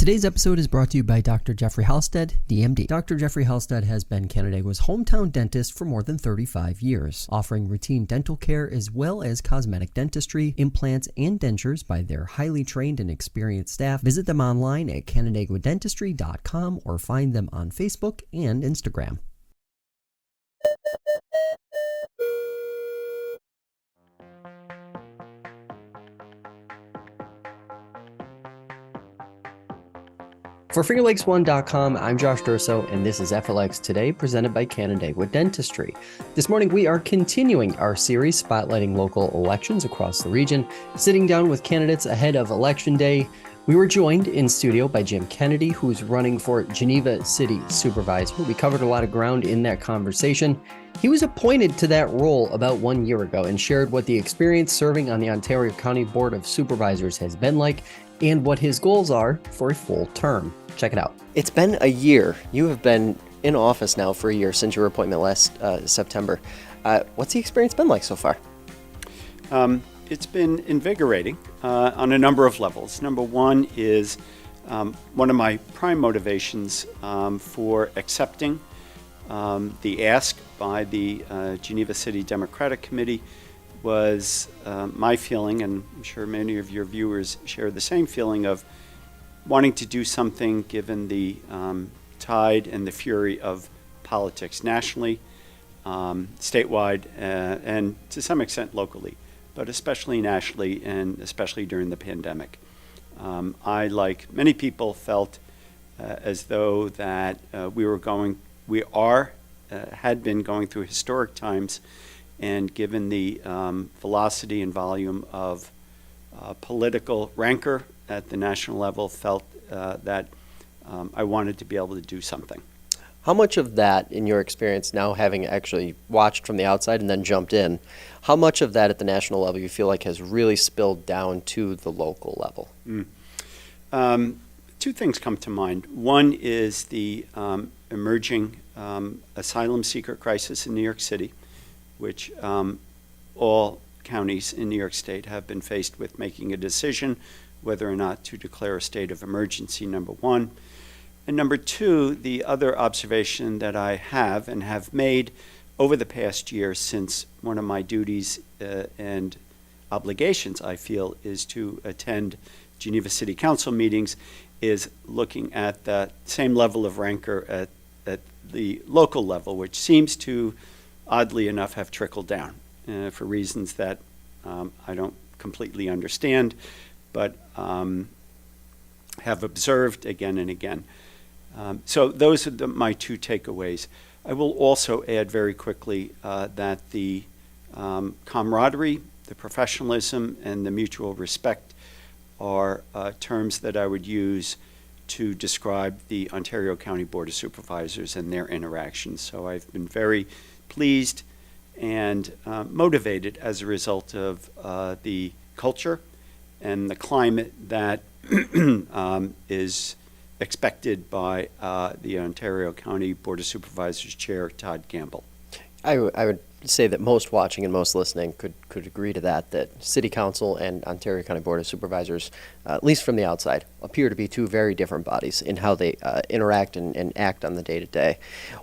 Today's episode is brought to you by Dr. Jeffrey Halstead, DMD. Dr. Jeffrey Halstead has been Canandaigua's hometown dentist for more than 35 years, offering routine dental care as well as cosmetic dentistry, implants, and dentures by their highly trained and experienced staff. Visit them online at canandaiguadentistry.com or find them on Facebook and Instagram. For FingerLakes1.com, I'm Josh Durso, and this is FLX Today, presented by Canandaigua Dentistry. This morning, we are continuing our series spotlighting local elections across the region, sitting down with candidates ahead of Election Day. We were joined in studio by Jim Kennedy, who's running for Geneva City Supervisor. We covered a lot of ground in that conversation. He was appointed to that role about 1 year ago and shared what the experience serving on the Ontario County Board of Supervisors has been like and what his goals are for a full term. Check it out. It's been a year. You have been in office now for a year since your appointment last September. What's the experience been like so far? It's been invigorating on a number of levels. Number one is one of my prime motivations for accepting the ask by the Geneva City Democratic Committee was my feeling, and I'm sure many of your viewers share the same feeling, of wanting to do something given the tide and the fury of politics nationally, statewide, and to some extent locally, but especially nationally and especially during the pandemic. I, like many people, felt as though that had been going through historic times, and given the velocity and volume of political rancor at the national level, felt that I wanted to be able to do something. How much of that, in your experience now, having actually watched from the outside and then jumped in, how much of that at the national level you feel like has really spilled down to the local level? Two things come to mind. One is the emerging asylum seeker crisis in New York City, which all counties in New York State have been faced with making a decision whether or not to declare a state of emergency, number one. And number two, the other observation that I have made over the past year, since one of my duties and obligations, I feel, is to attend Geneva City Council meetings, is looking at that same level of rancor at the local level, which seems to, oddly enough, have trickled down for reasons that I don't completely understand, but have observed again and again. So those are my two takeaways. I will also add very quickly that the camaraderie, the professionalism, and the mutual respect are terms that I would use to describe the Ontario County Board of Supervisors and their interactions. So I've been very pleased and motivated as a result of the culture and the climate that is expected by the Ontario County Board of Supervisors Chair Todd Campbell. I would say that most watching and most listening could agree to that City Council and Ontario County Board of Supervisors, at least from the outside, appear to be two very different bodies in how they interact and act on the day-to-day.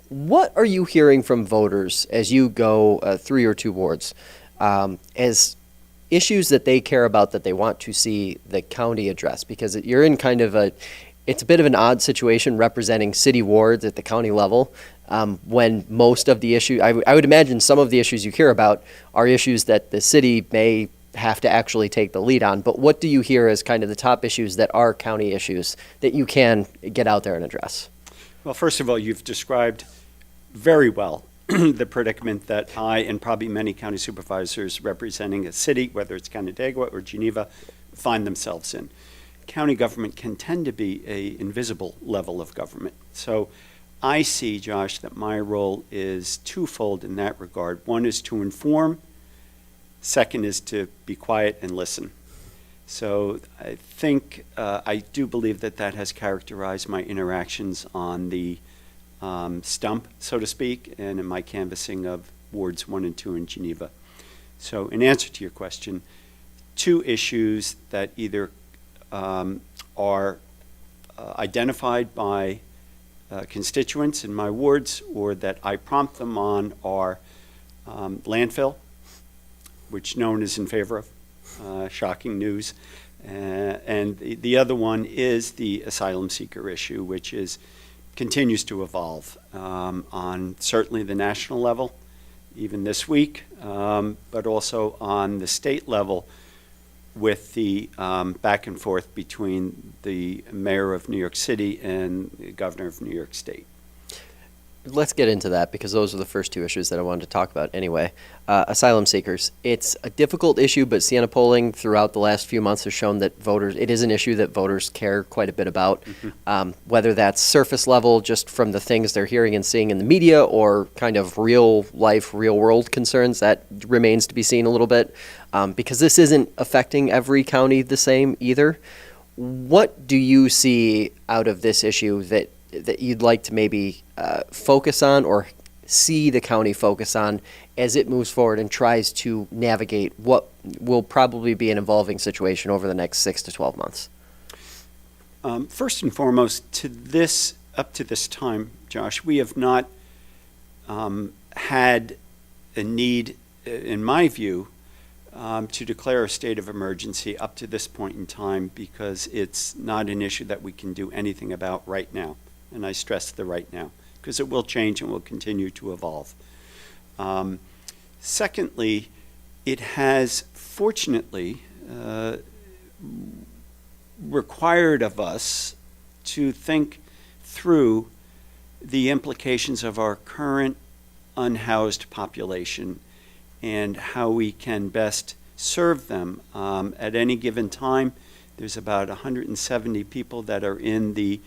What are you hearing from voters as you go through your two wards as issues that they care about, that they want to see the county address? Because you're in kind of it's a bit of an odd situation representing city wards at the county level, when most of the issues, I would imagine some of the issues you hear about are issues that the city may have to actually take the lead on. But what do you hear as kind of the top issues that are county issues that you can get out there and address? Well, first of all, you've described very well the predicament that I and probably many county supervisors representing a city, whether it's Canandaigua or Geneva, find themselves in. County government can tend to be an invisible level of government. So I see, Josh, that my role is twofold in that regard. One is to inform. Second is to be quiet and listen. So I think, I do believe that has characterized my interactions on the stump, so to speak, and in my canvassing of wards 1 and 2 in Geneva. So in answer to your question, two issues that either are identified by constituents in my wards or that I prompt them on are landfill, which no one is in favor of, shocking news. And the other one is the asylum seeker issue, which continues to evolve on certainly the national level, even this week, but also on the state level with the back and forth between the mayor of New York City and the governor of New York State. Let's get into that because those are the first two issues that I wanted to talk about anyway. Asylum seekers. It's a difficult issue, but Siena polling throughout the last few months has shown that it is an issue that voters care quite a bit about. Whether that's surface level, just from the things they're hearing and seeing in the media, or kind of real life, real world concerns, that remains to be seen a little bit. Because this isn't affecting every county the same either. What do you see out of this issue that you'd like to maybe focus on or see the county focus on as it moves forward and tries to navigate what will probably be an evolving situation over the next 6 to 12 months? First and foremost, up to this time, Josh, we have not had a need, in my view, to declare a state of emergency up to this point in time because it's not an issue that we can do anything about right now. And I stress the right now, because it will change and will continue to evolve. Secondly, it has fortunately required of us to think through the implications of our current unhoused population and how we can best serve them. At any given time, there's about 170 people that are in the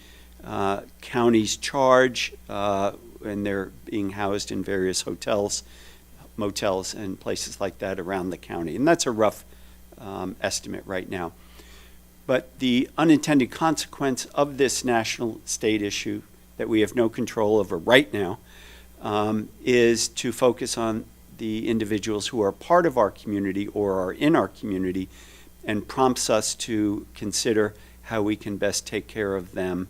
county's charge, and they're being housed in various hotels, motels, and places like that around the county. And that's a rough estimate right now. But the unintended consequence of this national state issue that we have no control over right now is to focus on the individuals who are part of our community or are in our community, and prompts us to consider how we can best take care of them.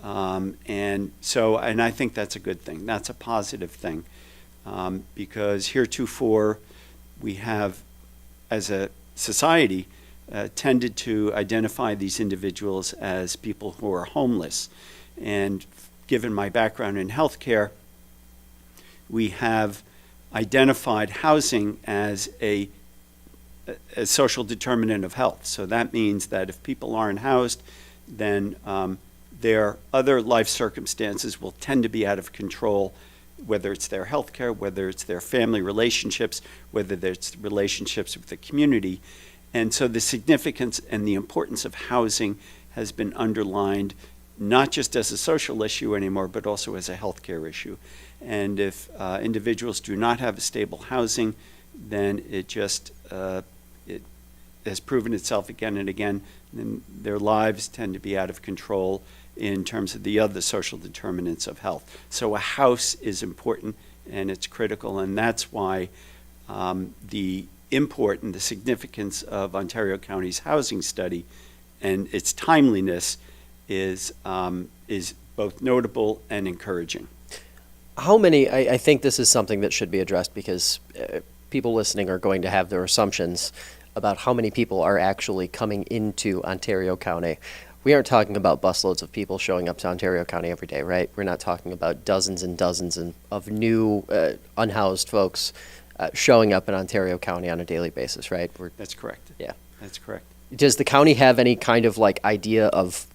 And I think that's a good thing. That's a positive thing, because heretofore we have, as a society, tended to identify these individuals as people who are homeless. And given my background in healthcare, we have identified housing as a social determinant of health. So that means that if people aren't housed, then their other life circumstances will tend to be out of control, whether it's their health care, whether it's their family relationships, whether it's relationships with the community. And so the significance and the importance of housing has been underlined not just as a social issue anymore, but also as a health care issue. And if individuals do not have a stable housing, then it has proven itself again and again, and their lives tend to be out of control in terms of the other social determinants of health. So a house is important and it's critical, and that's why the import and the significance of Ontario County's housing study and its timeliness is both notable and encouraging. How many, I think this is something that should be addressed because people listening are going to have their assumptions about how many people are actually coming into Ontario County. We aren't talking about busloads of people showing up to Ontario County every day, right? We're not talking about dozens and dozens of new unhoused folks showing up in Ontario County on a daily basis, right? That's correct. Yeah. That's correct. Does the county have any kind of idea of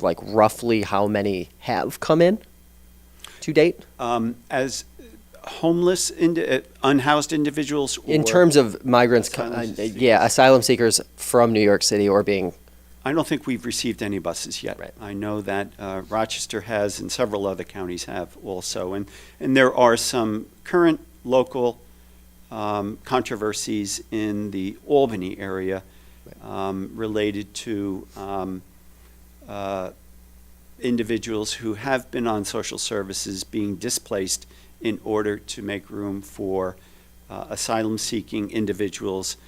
roughly how many have come in to date? As homeless, unhoused individuals? In terms of migrants, asylum seekers from New York City or being... I don't think we've received any buses yet. Right. I know that Rochester has and several other counties have also. And there are some current local controversies in the Albany area related to individuals who have been on social services being displaced in order to make room for asylum-seeking individuals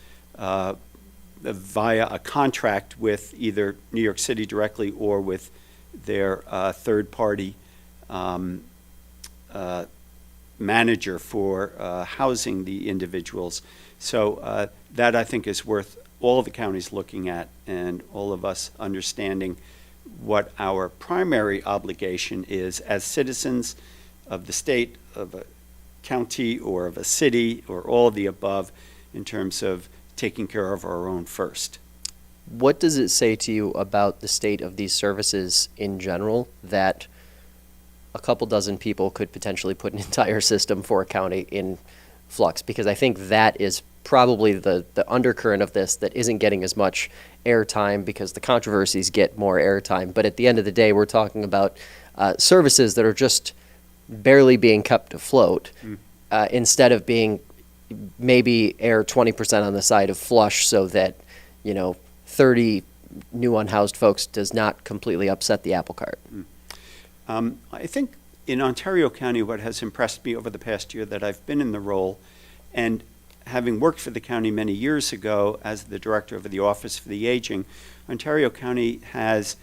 via a contract with either New York City directly or with their third-party manager for housing the individuals. So that, I think, is worth all the counties looking at and all of us understanding what our primary obligation is as citizens of the state, of a county, or of a city, or all of the above, in terms of taking care of our own first. What does it say to you about the state of these services in general that a couple dozen people could potentially put an entire system for a county in flux? Because I think that is probably the undercurrent of this that isn't getting as much airtime because the controversies get more airtime. But at the end of the day, we're talking about services that are just barely being kept afloat instead of being maybe err 20% on the side of flush so that, 30 new unhoused folks does not completely upset the apple cart. I think in Ontario County, what has impressed me over the past year that I've been in the role, and having worked for the county many years ago as the director of the Office for the Aging, Ontario County has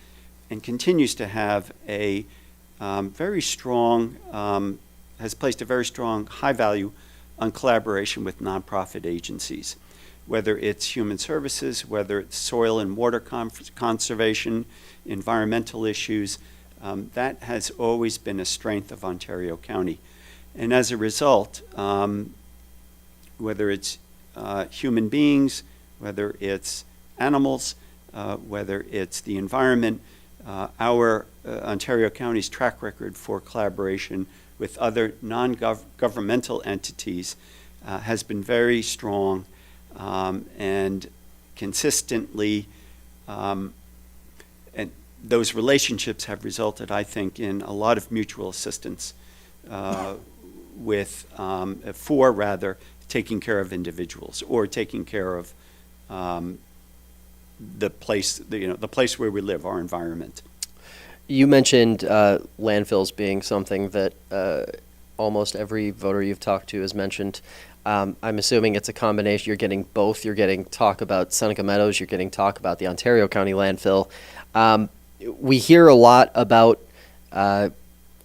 and continues to have a very strong, has placed a very strong high value on collaboration with nonprofit agencies, whether it's human services, whether it's soil and water conservation, environmental issues. That has always been a strength of Ontario County. And as a result, whether it's human beings, whether it's animals, whether it's the environment, our Ontario County's track record for collaboration with other non-governmental entities has been very strong and consistently, and those relationships have resulted, I think, in a lot of mutual assistance for taking care of individuals or taking care of the place where we live, our environment. You mentioned landfills being something that almost every voter you've talked to has mentioned. I'm assuming it's a combination. You're getting both. You're getting talk about Seneca Meadows. You're getting talk about the Ontario County landfill. We hear a lot about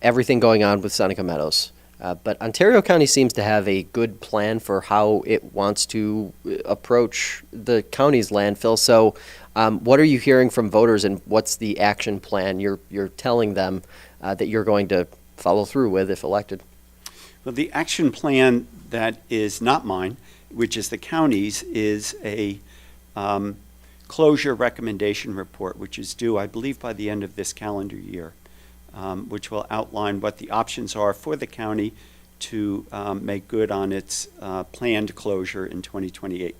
everything going on with Seneca Meadows. But Ontario County seems to have a good plan for how it wants to approach the county's landfill. So what are you hearing from voters, and what's the action plan you're telling them that you're going to follow through with if elected? Well, the action plan that is not mine, which is the county's, is a closure recommendation report, which is due, I believe, by the end of this calendar year. Which will outline what the options are for the county to make good on its planned closure in 2028.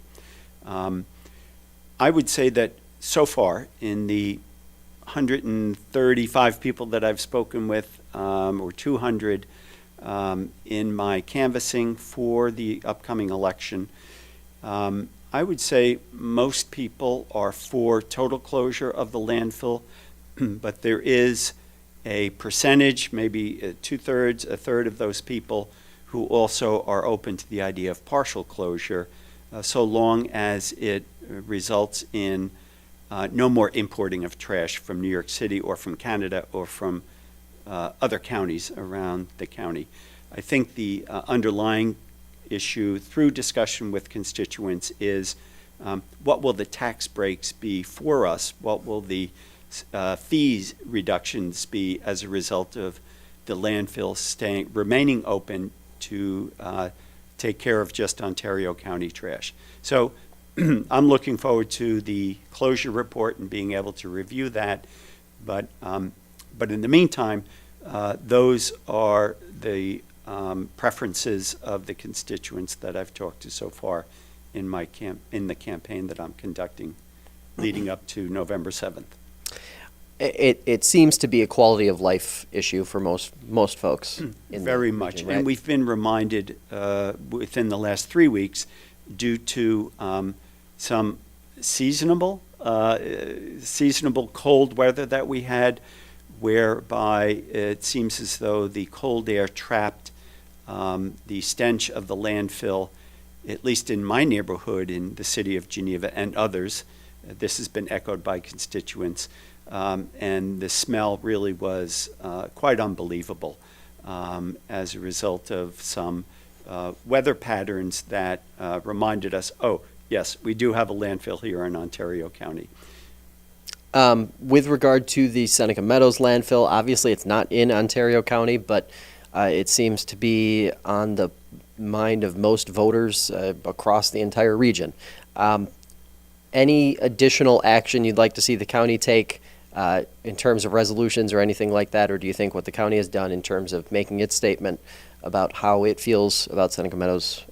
I would say that so far, in the 135 people that I've spoken with, or 200 in my canvassing for the upcoming election, I would say most people are for total closure of the landfill, but there is a percentage, maybe two-thirds, a third of those people who also are open to the idea of partial closure, so long as it results in no more importing of trash from New York City or from Canada or from other counties around the county. I think the underlying issue through discussion with constituents is what will the tax breaks be for us? What will the fees reductions be as a result of the landfill remaining open to take care of just Ontario County trash? So I'm looking forward to the closure report and being able to review that. But in the meantime, those are the preferences of the constituents that I've talked to so far in the campaign that I'm conducting leading up to November 7th. It seems to be a quality of life issue for most folks. Very much. Region, right? And we've been reminded within the last 3 weeks, due to some seasonable cold weather that we had, whereby it seems as though the cold air trapped the stench of the landfill, at least in my neighborhood in the city of Geneva and others. This has been echoed by constituents. and the smell really was quite unbelievable as a result of some weather patterns that reminded us, oh, yes, we do have a landfill here in Ontario County. With regard to the Seneca Meadows landfill, obviously it's not in Ontario County, but it seems to be on the mind of most voters across the entire region. Any additional action you'd like to see the county take in terms of resolutions or anything like that, or do you think what the county has done in terms of making its statement about how it feels about Seneca Meadows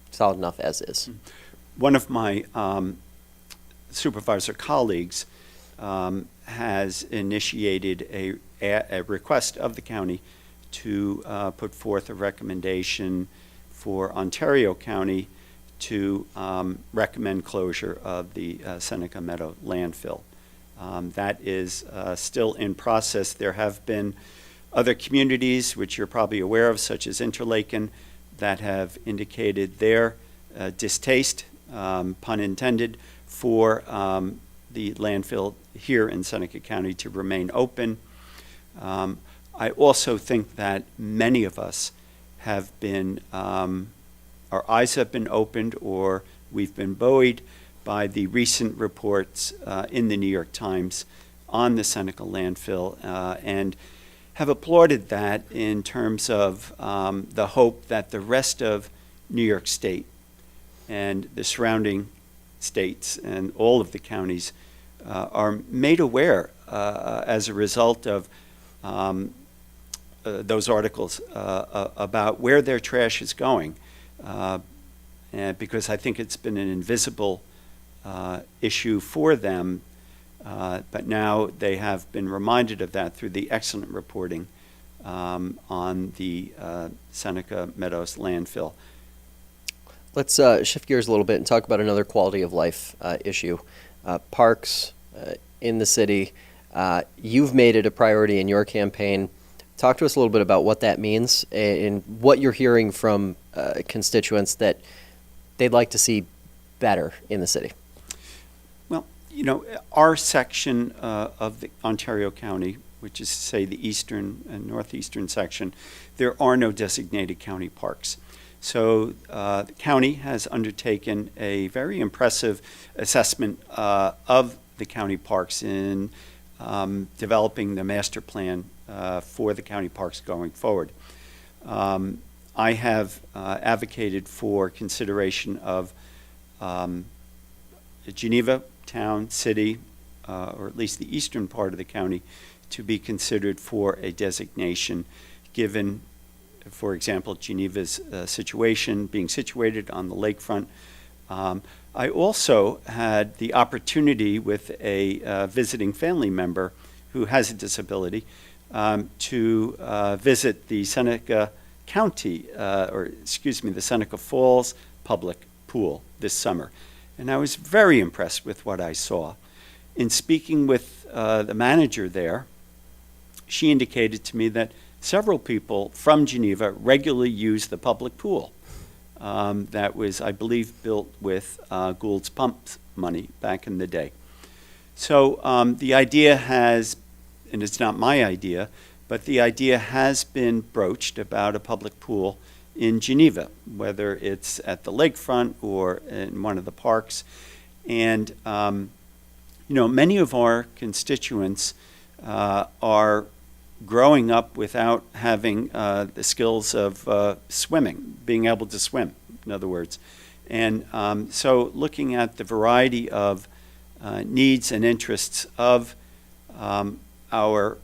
solid enough as is? One of my supervisor colleagues has initiated a request of the county to put forth a recommendation for Ontario County to recommend closure of the Seneca Meadow landfill. That is still in process. There have been other communities, which you're probably aware of, such as Interlaken, that have indicated their distaste, pun intended, for the landfill here in Seneca County to remain open. I also think that many of us have been, our eyes have been opened, or we've been buoyed by the recent reports in the New York Times on the Seneca landfill, and have applauded that in terms of the hope that the rest of New York State and the surrounding states and all of the counties are made aware as a result of those articles about where their trash is going, and because I think it's been an invisible issue for them, but now they have been reminded of that through the excellent reporting on the Seneca Meadows landfill. Let's shift gears a little bit and talk about another quality of life issue. Parks in the city. You've made it a priority in your campaign. Talk to us a little bit about what that means and what you're hearing from constituents that they'd like to see better in the city. Well, you know, our section of the Ontario County, which is, say, the eastern and northeastern section, there are no designated county parks. So the county has undertaken a very impressive assessment of the county parks in developing the master plan for the county parks going forward. I have advocated for consideration of Geneva town, city, or at least the eastern part of the county, to be considered for a designation, given, for example, Geneva's situation, being situated on the lakefront. I also had the opportunity with a visiting family member who has a disability to visit the Seneca County, the Seneca Falls public pool this summer. And I was very impressed with what I saw. In speaking with the manager there, she indicated to me that several people from Geneva regularly use the public pool. That was, I believe, built with Gould's Pumps money back in the day. So the idea has, and it's not my idea, but the idea has been broached about a public pool in Geneva, whether it's at the lakefront or in one of the parks. And, you know, many of our constituents are growing up without having the skills of swimming, being able to swim, in other words. And so looking at the variety of needs and interests of our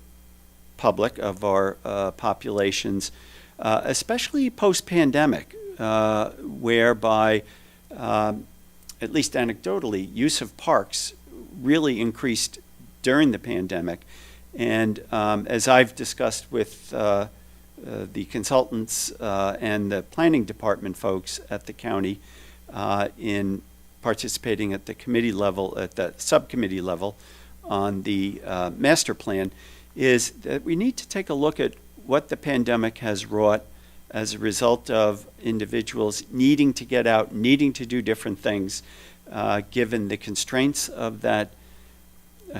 public, of our populations, especially post-pandemic, whereby, at least anecdotally, use of parks really increased during the pandemic. And as I've discussed with the consultants and the planning department folks at the county in participating at the committee level, at the subcommittee level on the master plan, is that we need to take a look at what the pandemic has wrought as a result of individuals needing to get out, needing to do different things, given the constraints of that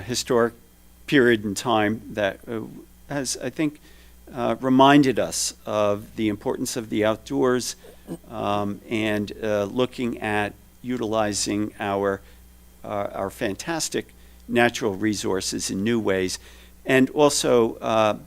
historic period in time that has, I think, reminded us of the importance of the outdoors and looking at utilizing our fantastic natural resources in new ways, and also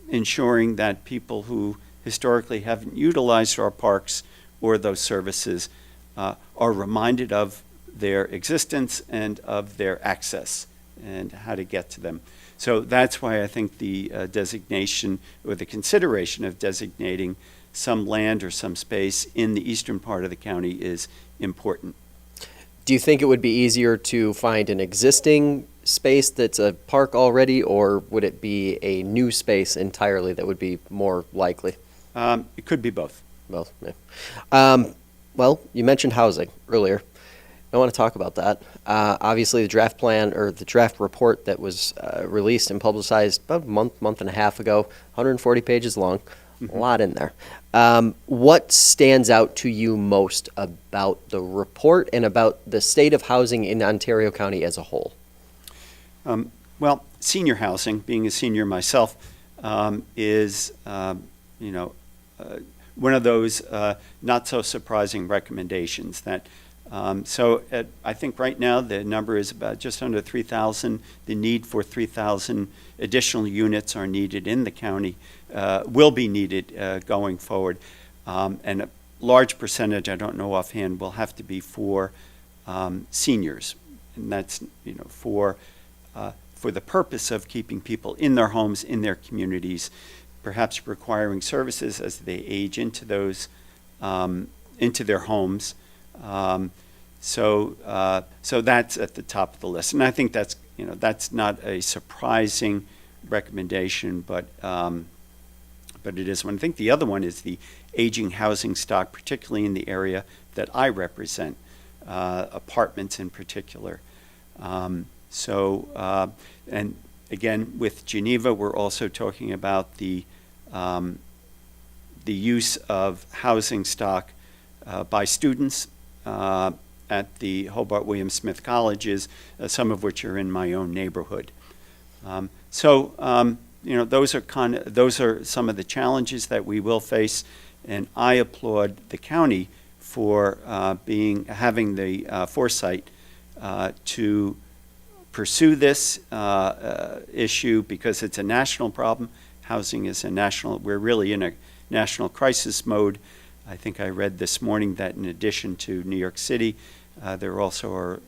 ensuring that people who historically haven't utilized our parks or those services are reminded of their existence and of their access and how to get to them. So that's why I think the designation or the consideration of designating some land or some space in the eastern part of the county is important. Do you think it would be easier to find an existing space that's a park already, or would it be a new space entirely that would be more likely? It could be both. Both, yeah. Well, you mentioned housing earlier. I want to talk about that. Obviously, the draft plan or the draft report that was released and publicized about a month and a half ago, 140 pages long, a lot in there. What stands out to you most about the report and about the state of housing in Ontario County as a whole? Well, senior housing, being a senior myself, is one of those not so surprising recommendations that I think right now the number is about just under 3,000. The need for 3,000 additional units are needed in the county, will be needed going forward. And a large percentage, I don't know offhand, will have to be for seniors. And that's, for the purpose of keeping people in their homes, in their communities, perhaps requiring services as they age into those, into their homes. So that's at the top of the list, and I think that's not a surprising recommendation, but it is one. I think the other one is the aging housing stock, particularly in the area that I represent, apartments in particular. And again, with Geneva, we're also talking about the use of housing stock by students at the Hobart William Smith colleges, some of which are in my own neighborhood. Those are some of the challenges that we will face, and I applaud the county for having the foresight to pursue this issue, because it's a national problem. Housing is we're really in a national crisis mode. I think I read this morning that in addition to New York City, there also are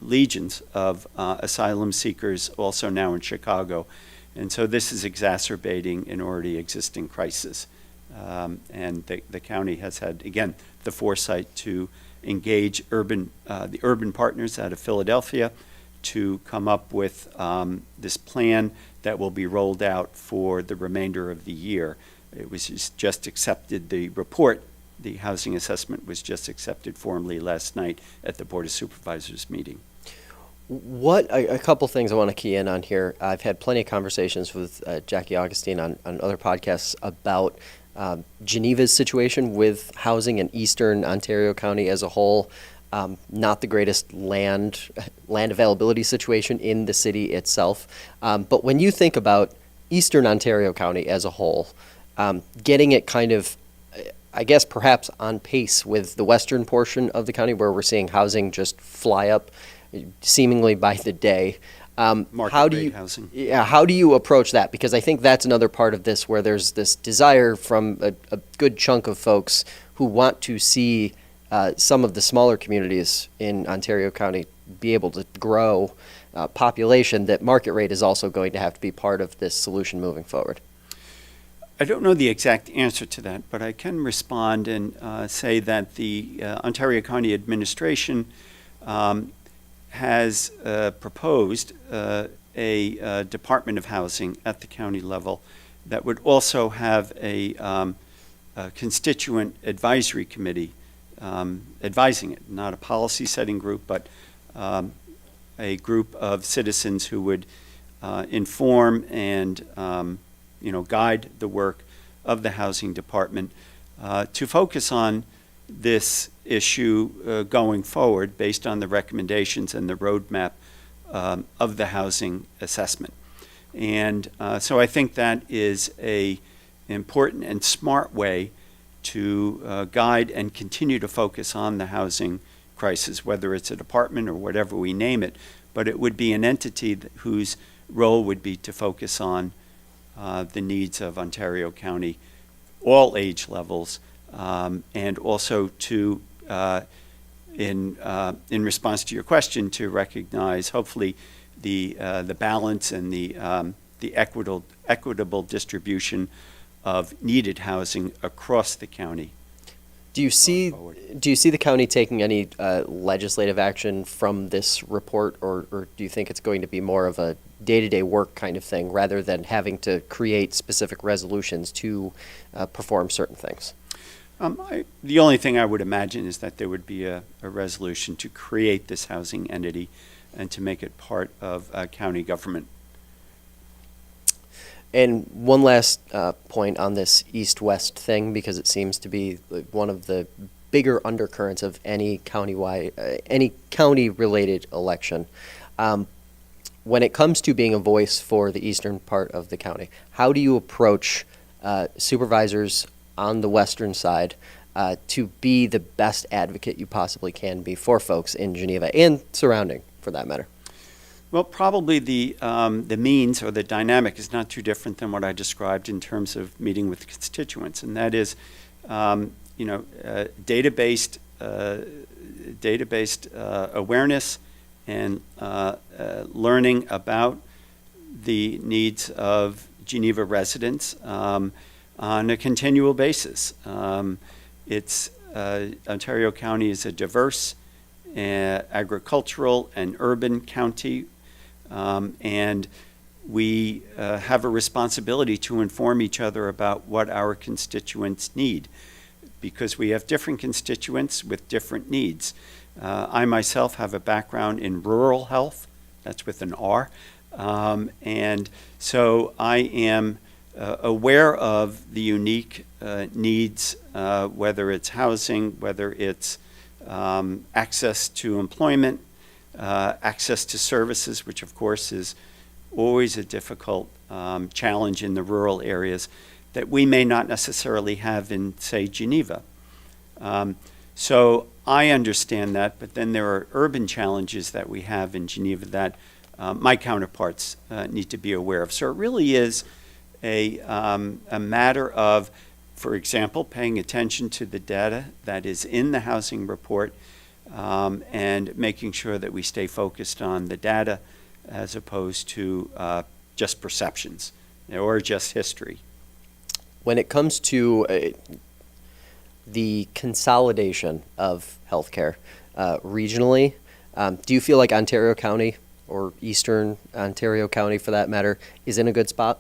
legions of asylum seekers also now in Chicago. And so this is exacerbating an already existing crisis. And the county has had, again, the foresight to engage the urban partners out of Philadelphia to come up with this plan that will be rolled out for the remainder of the year. It was just accepted, the report, the housing assessment was just accepted formally last night at the Board of Supervisors meeting. A couple things I want to key in on here. I've had plenty of conversations with Jackie Augustine on other podcasts about Geneva's situation with housing in eastern Ontario County as a whole. Not the greatest land availability situation in the city itself. But when you think about eastern Ontario County as a whole, getting it kind of, I guess, perhaps on pace with the western portion of the county, where we're seeing housing just fly up seemingly by the day. Market rate housing. Yeah, how do you approach that? Because I think that's another part of this where there's this desire from a good chunk of folks who want to see some of the smaller communities in Ontario County be able to grow population, that market rate is also going to have to be part of this solution moving forward. I don't know the exact answer to that, but I can respond and say that the Ontario County Administration has proposed a Department of Housing at the county level that would also have a constituent advisory committee advising it, not a policy-setting group, but a group of citizens who would inform and guide the work of the housing department to focus on this issue going forward based on the recommendations and the roadmap the housing assessment. And so I think that is a important and smart way to guide and continue to focus on the housing crisis, whether it's a department or whatever we name it, but it would be an entity whose role would be to focus on the needs of Ontario County, all age levels, and also to, in response to your question, to recognize hopefully the balance and the equitable distribution of needed housing across the county. Do you see the county taking any legislative action from this report, or do you think it's going to be more of a day-to-day work kind of thing rather than having to create specific resolutions to perform certain things? The only thing I would imagine is that there would be a resolution to create this housing entity and to make it part of county government. And one last point on this east-west thing, because it seems to be one of the bigger undercurrents of any any county-related election. When it comes to being a voice for the eastern part of the county, how do you approach supervisors on the western side to be the best advocate you possibly can be for folks in Geneva and surrounding, for that matter? Well, probably the means or the dynamic is not too different than what I described in terms of meeting with constituents, and that is, data-based awareness and learning about the needs of Geneva residents on a continual basis. Ontario County is a diverse agricultural and urban county. And we have a responsibility to inform each other about what our constituents need, because we have different constituents with different needs. I myself have a background in rural health, that's with an R, and so I am aware of the unique needs, whether it's housing, whether it's access to employment, access to services, which of course is always a difficult challenge in the rural areas that we may not necessarily have in, say, Geneva. So I understand that, but then there are urban challenges that we have in Geneva that my counterparts need to be aware of. So it really is a matter of, for example, paying attention to the data that is in the housing report, and making sure that we stay focused on the data as opposed to just perceptions or just history. When it comes to the consolidation of healthcare regionally, do you feel like Ontario County, or Eastern Ontario County for that matter, is in a good spot?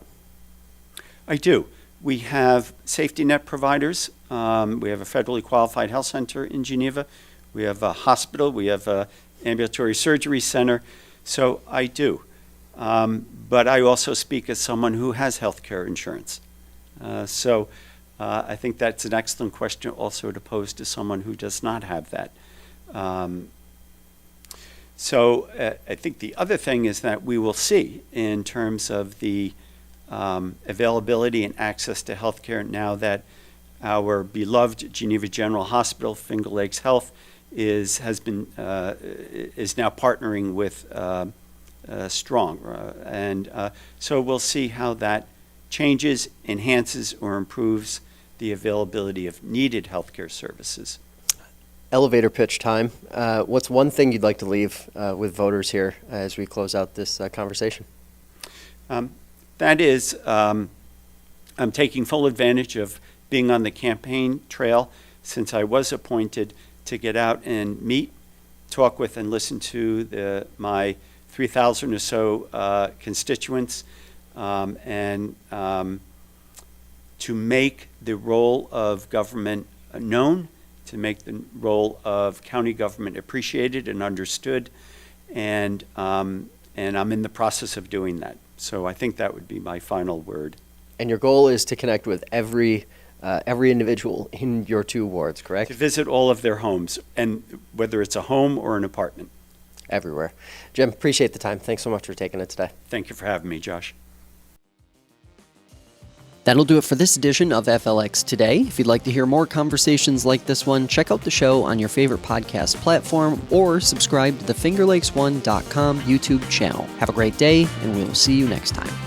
I do. We have safety net providers. We have a federally qualified health center in Geneva. We have a hospital, we have an ambulatory surgery center, so I do. But I also speak as someone who has health care insurance. So I think that's an excellent question also to pose to someone who does not have that. So I think the other thing is that we will see in terms of the availability and access to health care now that our beloved Geneva General Hospital, Finger Lakes Health, is now partnering with Strong, and so we'll see how that changes, enhances, or improves the availability of needed healthcare services. Elevator pitch time. What's one thing you'd like to leave with voters here as we close out this conversation? That is, I'm taking full advantage of being on the campaign trail since I was appointed to get out and meet, talk with, and listen to my 3,000 or so constituents, and to make the role of government known, to make the role of county government appreciated and understood, and I'm in the process of doing that. So I think that would be my final word. And your goal is to connect with every individual in your 2 wards, correct? To visit all of their homes, and whether it's a home or an apartment. everywhere. Jim, appreciate the time. Thanks so much for taking it today. Thank you for having me, Josh. That'll do it for this edition of FLX Today. If you'd like to hear more conversations like this one, check out the show on your favorite podcast platform or subscribe to the FingerLakes1.com YouTube channel. Have a great day, and we'll see you next time.